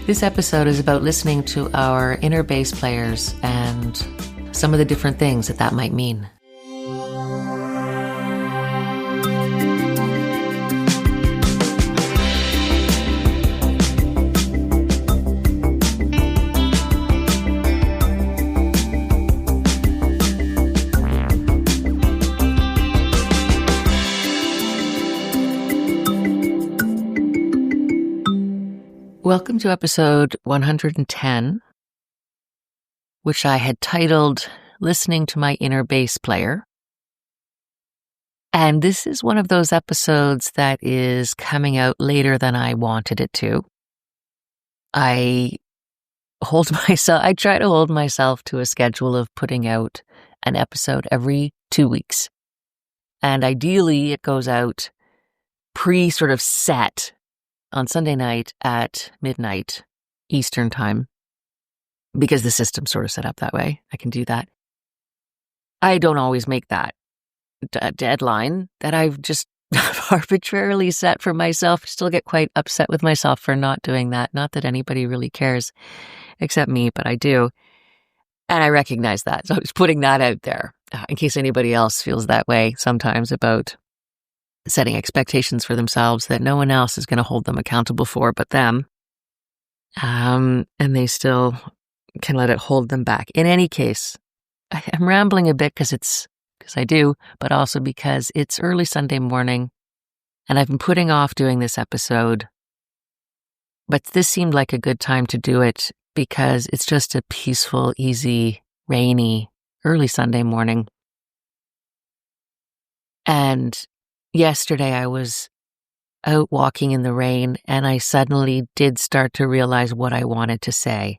This episode is about listening to our inner bass players and some of the different things that might mean. Welcome to episode 110, which I had titled Listening to My Inner Bass Player. And this is one of those episodes that is coming out later than I wanted it to. I try to hold myself to a schedule of putting out an episode every 2 weeks. And ideally it goes out sort of set on Sunday night at midnight Eastern time, because the system's sort of set up that way. I can do that. I don't always make that deadline that I've just arbitrarily set for myself. I still get quite upset with myself for not doing that. Not that anybody really cares except me, but I do. And I recognize that. So I was putting that out there in case anybody else feels that way sometimes about setting expectations for themselves that no one else is going to hold them accountable for but them. And they still can let it hold them back. In any case, I'm rambling a bit because I do, but also because it's early Sunday morning and I've been putting off doing this episode. But this seemed like a good time to do it because it's just a peaceful, easy, rainy, early Sunday morning. And yesterday I was out walking in the rain and I suddenly did start to realize what I wanted to say.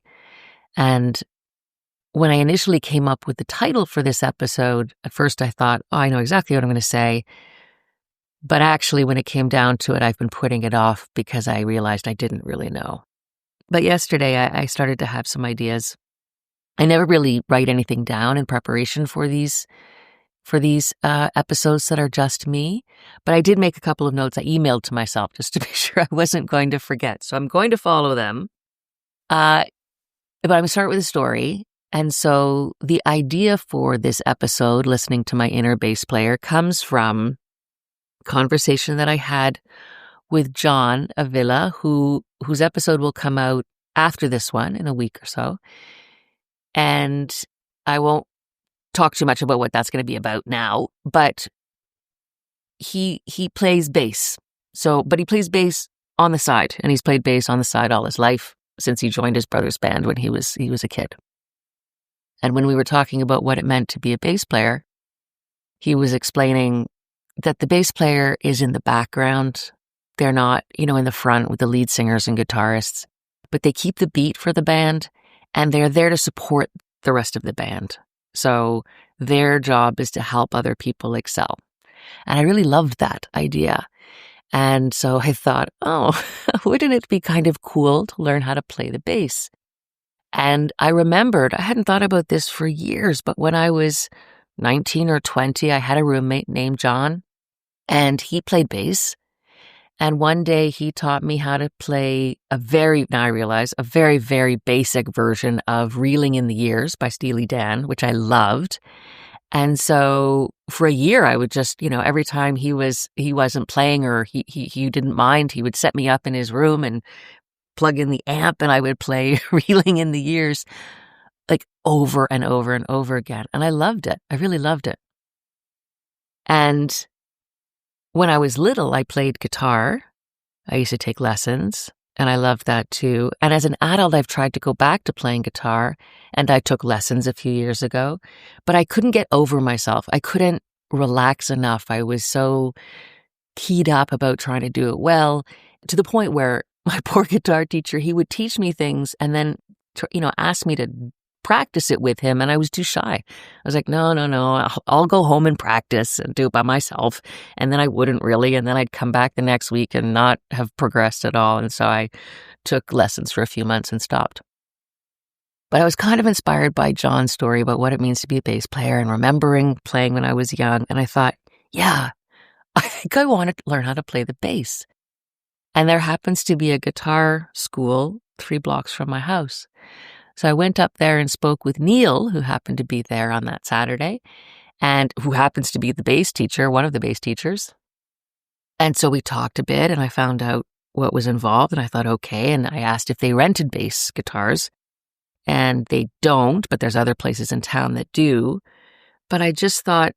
And when I initially came up with the title for this episode, at first I thought, I know exactly what I'm going to say. But actually, when it came down to it, I've been putting it off because I realized I didn't really know. But yesterday I started to have some ideas. I never really write anything down in preparation for these episodes that are just me. But I did make a couple of notes I emailed to myself just to be sure I wasn't going to forget. So I'm going to follow them. But I'm going to start with a story. And so the idea for this episode, Listening to My Inner Bass Player, comes from a conversation that I had with John Avila, whose episode will come out after this one in a week or so. And I won't talk too much about what that's going to be about now, but he plays bass. But he plays bass on the side, and he's played bass on the side all his life since he joined his brother's band when he was a kid. And when we were talking about what it meant to be a bass player, he was explaining that the bass player is in the background. They're not, in the front with the lead singers and guitarists, but they keep the beat for the band, and they're there to support the rest of the band. So their job is to help other people excel. And I really loved that idea. And so I thought, wouldn't it be kind of cool to learn how to play the bass? And I remembered, I hadn't thought about this for years, but when I was 19 or 20, I had a roommate named John, and he played bass. And one day he taught me how to play now I realize, a very, very basic version of Reeling in the Years by Steely Dan, which I loved. And so for a year, I would just, every time he wasn't playing or he didn't mind, he would set me up in his room and plug in the amp and I would play Reeling in the Years like over and over and over again. And I loved it. I really loved it. And when I was little, I played guitar. I used to take lessons, and I loved that too. And as an adult, I've tried to go back to playing guitar, and I took lessons a few years ago, but I couldn't get over myself. I couldn't relax enough. I was so keyed up about trying to do it well, to the point where my poor guitar teacher, he would teach me things and then, ask me to practice it with him, and I was too shy. I was like, no, I'll go home and practice and do it by myself. And then I wouldn't really, and then I'd come back the next week and not have progressed at all. And so I took lessons for a few months and stopped. But I was kind of inspired by John's story about what it means to be a bass player and remembering playing when I was young. And I thought, yeah, I think I want to learn how to play the bass. And there happens to be a guitar school 3 blocks from my house. So I went up there and spoke with Neil, who happened to be there on that Saturday, and who happens to be the bass teacher, one of the bass teachers. And so we talked a bit, and I found out what was involved, and I thought, okay. And I asked if they rented bass guitars, and they don't, but there's other places in town that do. But I just thought,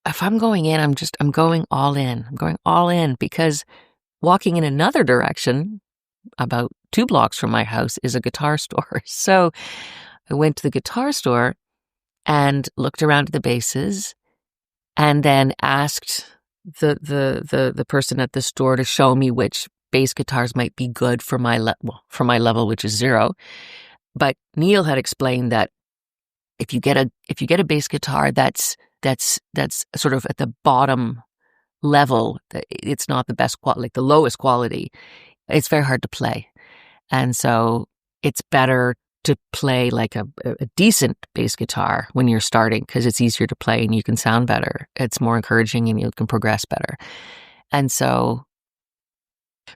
if I'm going in, I'm going all in. I'm going all in, because walking in another direction, about 2 blocks from my house, is a guitar store. So I went to the guitar store and looked around at the basses, and then asked the person at the store to show me which bass guitars might be good for my level, which is 0. But Neil had explained that if you get a bass guitar that's sort of at the bottom level, it's not the best quality, like the lowest quality, it's very hard to play. And so it's better to play like a decent bass guitar when you're starting, because it's easier to play and you can sound better. It's more encouraging and you can progress better. And so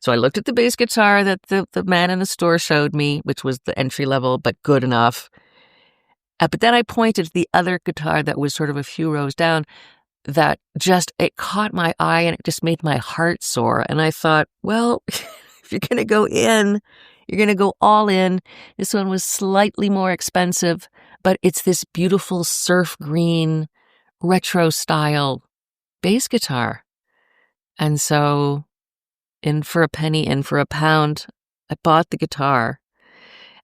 I looked at the bass guitar that the man in the store showed me, which was the entry level, but good enough. But then I pointed to the other guitar that was sort of a few rows down, that it caught my eye and it just made my heart soar. And I thought, well, if you're going to go in, you're going to go all in. This one was slightly more expensive, but it's this beautiful surf green retro style bass guitar. And so, in for a penny, in for a pound, I bought the guitar.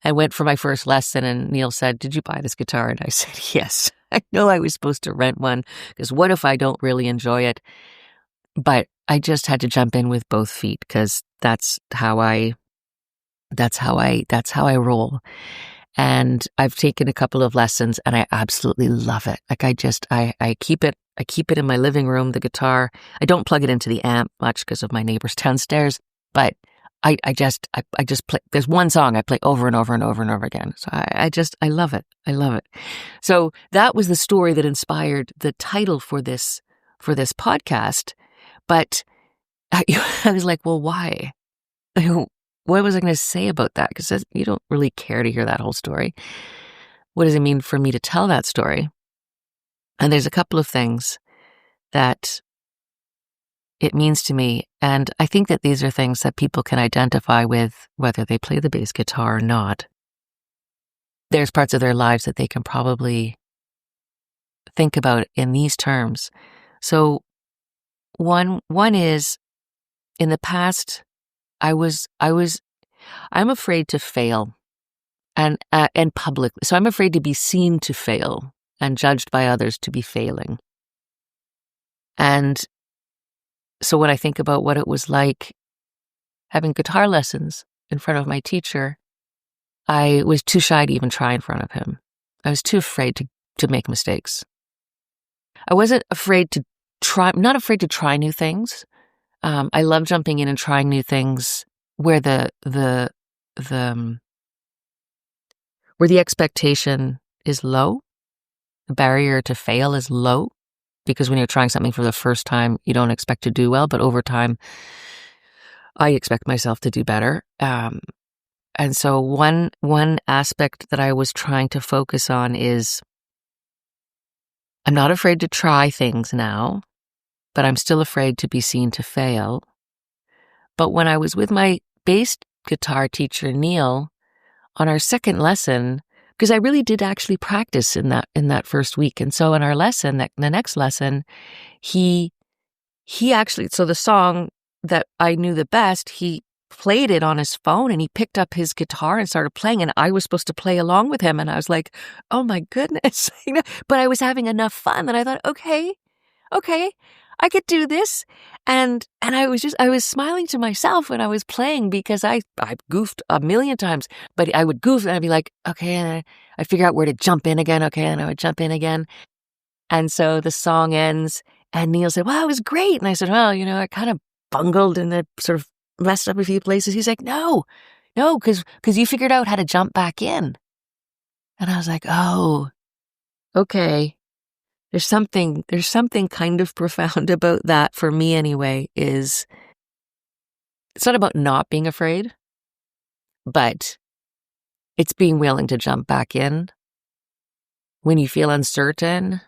I went for my first lesson, and Neil said, "Did you buy this guitar?" And I said, "Yes." I know I was supposed to rent one, because what if I don't really enjoy it? But I just had to jump in with both feet, because that's how I roll. And I've taken a couple of lessons, and I absolutely love it. Like I keep it in my living room, the guitar. I don't plug it into the amp much because of my neighbors downstairs, but I just play. There's one song I play over and over and over and over again. So I love it. I love it. So that was the story that inspired the title for this podcast. But I was like, well, why? What was I going to say about that? Because you don't really care to hear that whole story. What does it mean for me to tell that story? And there's a couple of things that it means to me. And I think that these are things that people can identify with, whether they play the bass guitar or not. There's parts of their lives that they can probably think about in these terms. So one is, in the past, I'm afraid to fail and publicly. So I'm afraid to be seen to fail and judged by others to be failing. And so when I think about what it was like having guitar lessons in front of my teacher, I was too shy to even try in front of him. I was too afraid to make mistakes. I wasn't afraid to try, not afraid to try new things. I love jumping in and trying new things where the expectation is low, the barrier to fail is low, because when you're trying something for the first time, you don't expect to do well, but over time, I expect myself to do better. And so one aspect that I was trying to focus on is, I'm not afraid to try things now, but I'm still afraid to be seen to fail. But when I was with my bass guitar teacher, Neil, on our second lesson, because I really did actually practice in that first week. And so in our lesson, the next lesson, he actually, so the song that I knew the best, he played it on his phone, and he picked up his guitar and started playing, and I was supposed to play along with him. And I was like, oh my goodness. But I was having enough fun that I thought, okay, I could do this. And I was smiling to myself when I was playing, because I goofed a million times, but I would goof and I'd be like, okay, and I'd figure out where to jump in again. Okay. And I would jump in again. And so the song ends, and Neil said, wow, it was great. And I said, well, I kind of bungled and I sort of messed up a few places. He's like, no, because you figured out how to jump back in. And I was like, oh, okay. There's something kind of profound about that for me anyway, is it's not about not being afraid, But it's being willing to jump back in when you feel uncertain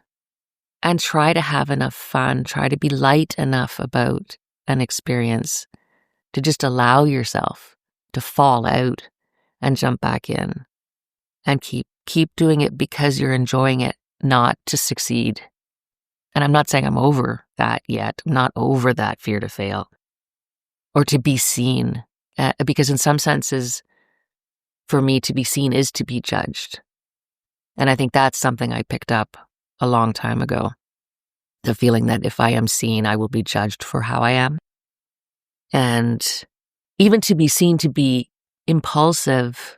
and try to have enough fun, try to be light enough about an experience to just allow yourself to fall out and jump back in and keep doing it because you're enjoying it, not to succeed. And I'm not saying I'm over that yet. I'm not over that fear to fail or to be seen, because in some senses, for me, to be seen is to be judged. And I think that's something I picked up a long time ago. The feeling that if I am seen, I will be judged for how I am. And even to be seen to be impulsive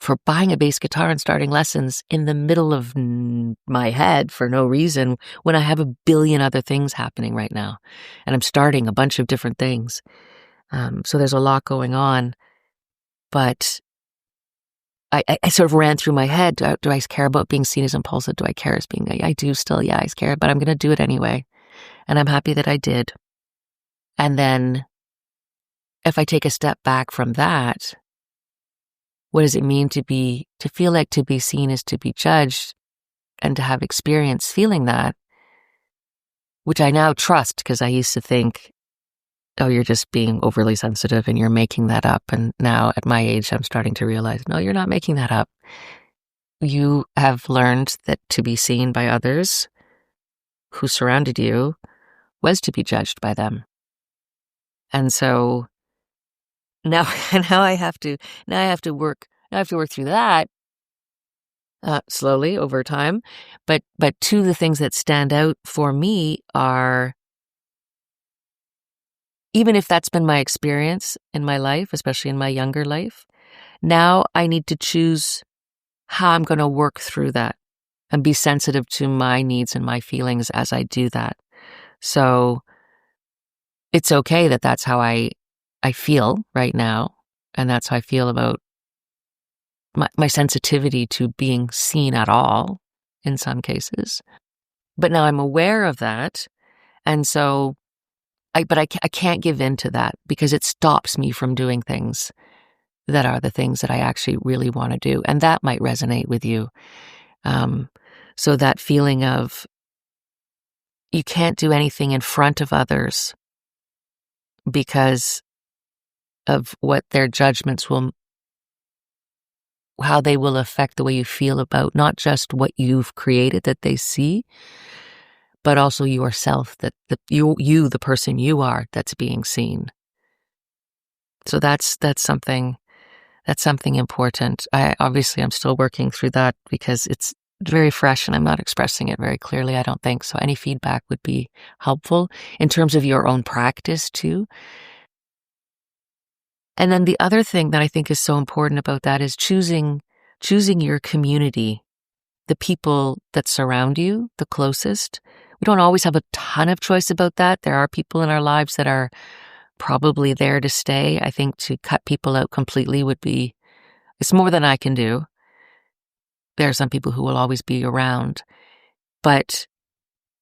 for buying a bass guitar and starting lessons in the middle of my head for no reason when I have a billion other things happening right now. And I'm starting a bunch of different things. So there's a lot going on. But I sort of ran through my head. Do I care about being seen as impulsive? Do I care as being, I do still, yeah, I care, but I'm going to do it anyway. And I'm happy that I did. And then if I take a step back from that, what does it mean to feel like to be seen is to be judged and to have experience feeling that, which I now trust because I used to think, oh, you're just being overly sensitive and you're making that up. And now at my age, I'm starting to realize, no, you're not making that up. You have learned that to be seen by others who surrounded you was to be judged by them. And so now I have to work through that slowly over time. But two of the things that stand out for me are, even if that's been my experience in my life, especially in my younger life, now I need to choose how I'm going to work through that and be sensitive to my needs and my feelings as I do that. So it's okay that that's how I feel right now. And that's how I feel about my sensitivity to being seen at all in some cases. But now I'm aware of that. And so I can't give in to that because it stops me from doing things that are the things that I actually really want to do. And that might resonate with you. So that feeling of you can't do anything in front of others because of what their judgments how they will affect the way you feel about not just what you've created that they see, but also yourself, that you, the person you are, that's being seen. So that's something important. I'm still working through that because it's very fresh and I'm not expressing it very clearly, I don't think. So any feedback would be helpful in terms of your own practice too. And then the other thing that I think is so important about that is choosing your community, the people that surround you, the closest. We don't always have a ton of choice about that. There are people in our lives that are probably there to stay. I think to cut people out completely it's more than I can do. There are some people who will always be around, but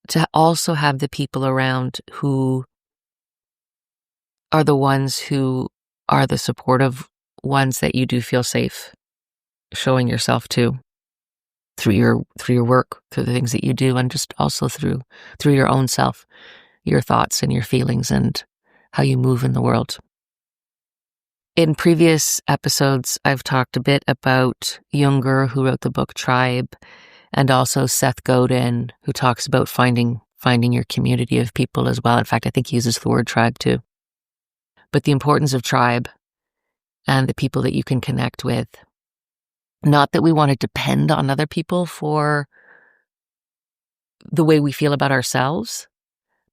to also have the people around who are the ones who are the supportive ones that you do feel safe showing yourself to through your work, through the things that you do, and just also through your own self, your thoughts and your feelings and how you move in the world. In previous episodes, I've talked a bit about Junger, who wrote the book Tribe, and also Seth Godin, who talks about finding your community of people as well. In fact, I think he uses the word tribe too. But the importance of tribe and the people that you can connect with. Not that we want to depend on other people for the way we feel about ourselves,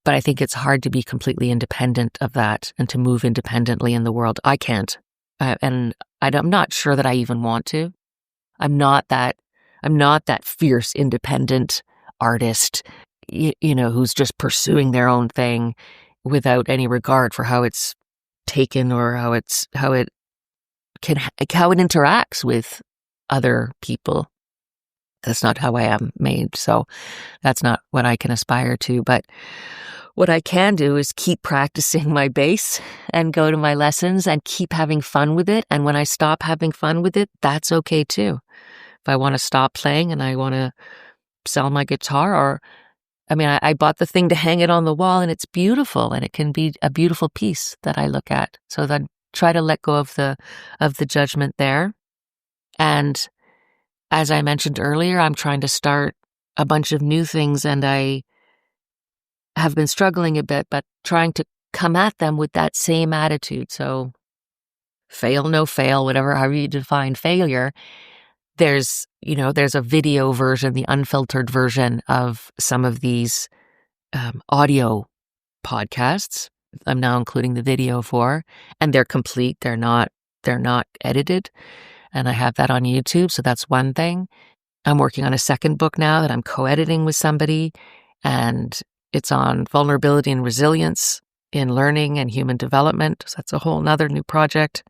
but I think it's hard to be completely independent of that and to move independently in the world. I can't. And I'm not sure that I even want to. I'm not that fierce, independent artist, who's just pursuing their own thing without any regard for how it's taken or how it interacts with other people. That's not how I am made. So that's not what I can aspire to. But what I can do is keep practicing my bass and go to my lessons and keep having fun with it. And when I stop having fun with it, that's okay too. If I want to stop playing and I want to sell my guitar, or I bought the thing to hang it on the wall, and it's beautiful, and it can be a beautiful piece that I look at. So then try to let go of the judgment there. And as I mentioned earlier, I'm trying to start a bunch of new things, and I have been struggling a bit, but trying to come at them with that same attitude. So fail, no fail, whatever, however you define failure. There's a video version, the unfiltered version of some of these audio podcasts. I'm now including the video for, and they're complete. They're not edited. And I have that on YouTube. So that's one thing. I'm working on a second book now that I'm co-editing with somebody, and it's on vulnerability and resilience in learning and human development. So that's a whole nother new project.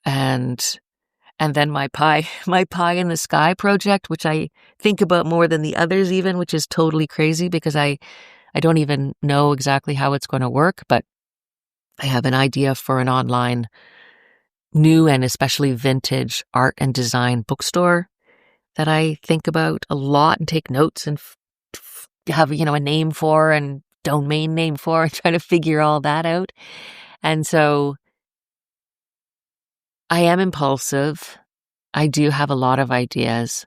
And then my pie in the sky project, which I think about more than the others even, which is totally crazy because I don't even know exactly how it's going to work, but I have an idea for an online new and especially vintage art and design bookstore that I think about a lot and take notes and have, a name for and domain name for, and try to figure all that out. And so I am impulsive. I do have a lot of ideas.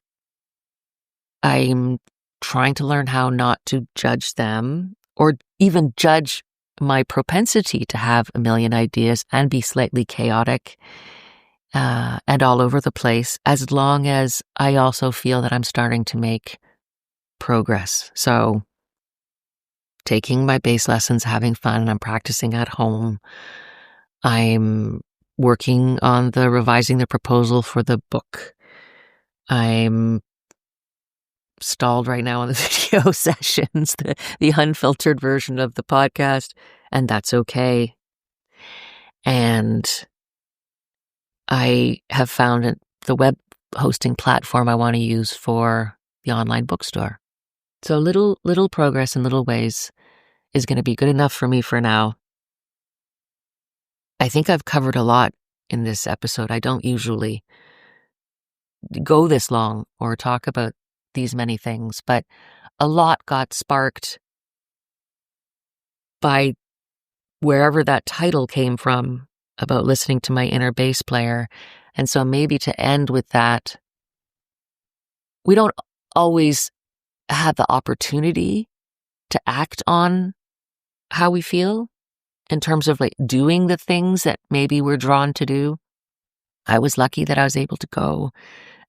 I'm trying to learn how not to judge them or even judge my propensity to have a million ideas and be slightly chaotic and all over the place, as long as I also feel that I'm starting to make progress. So taking my bass lessons, having fun, I'm practicing at home. I'm working on revising the proposal for the book. I'm stalled right now on the video sessions, the unfiltered version of the podcast, and that's okay. And I have found the web hosting platform I want to use for the online bookstore. So little progress in little ways is going to be good enough for me for now. I think I've covered a lot in this episode. I don't usually go this long or talk about these many things, but a lot got sparked by wherever that title came from about listening to my inner bass player. And so maybe to end with that, we don't always have the opportunity to act on how we feel in terms of doing the things that maybe we're drawn to do. I was lucky that I was able to go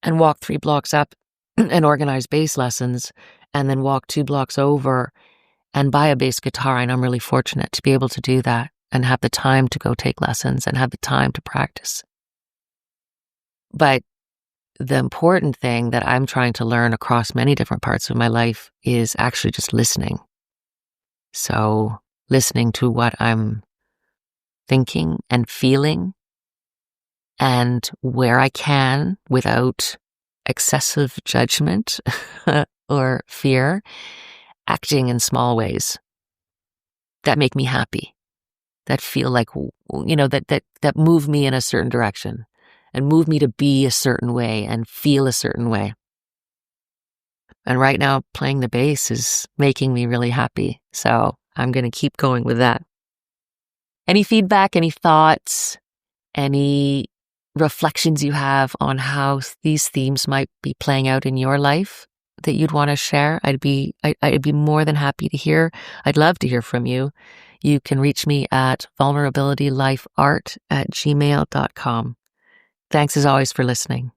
and walk 3 blocks up and organize bass lessons, and then walk 2 blocks over and buy a bass guitar. And I'm really fortunate to be able to do that and have the time to go take lessons and have the time to practice. But the important thing that I'm trying to learn across many different parts of my life is actually just listening. So listening to what I'm thinking and feeling, and where I can, without excessive judgment or fear, acting in small ways that make me happy, that feel like, that move me in a certain direction and move me to be a certain way and feel a certain way. And right now, playing the bass is making me really happy. So I'm going to keep going with that. Any feedback, any thoughts, any reflections you have on how these themes might be playing out in your life that you'd want to share, I'd be more than happy to hear. I'd love to hear from you. You can reach me at vulnerabilitylifeart@gmail.com. Thanks as always for listening.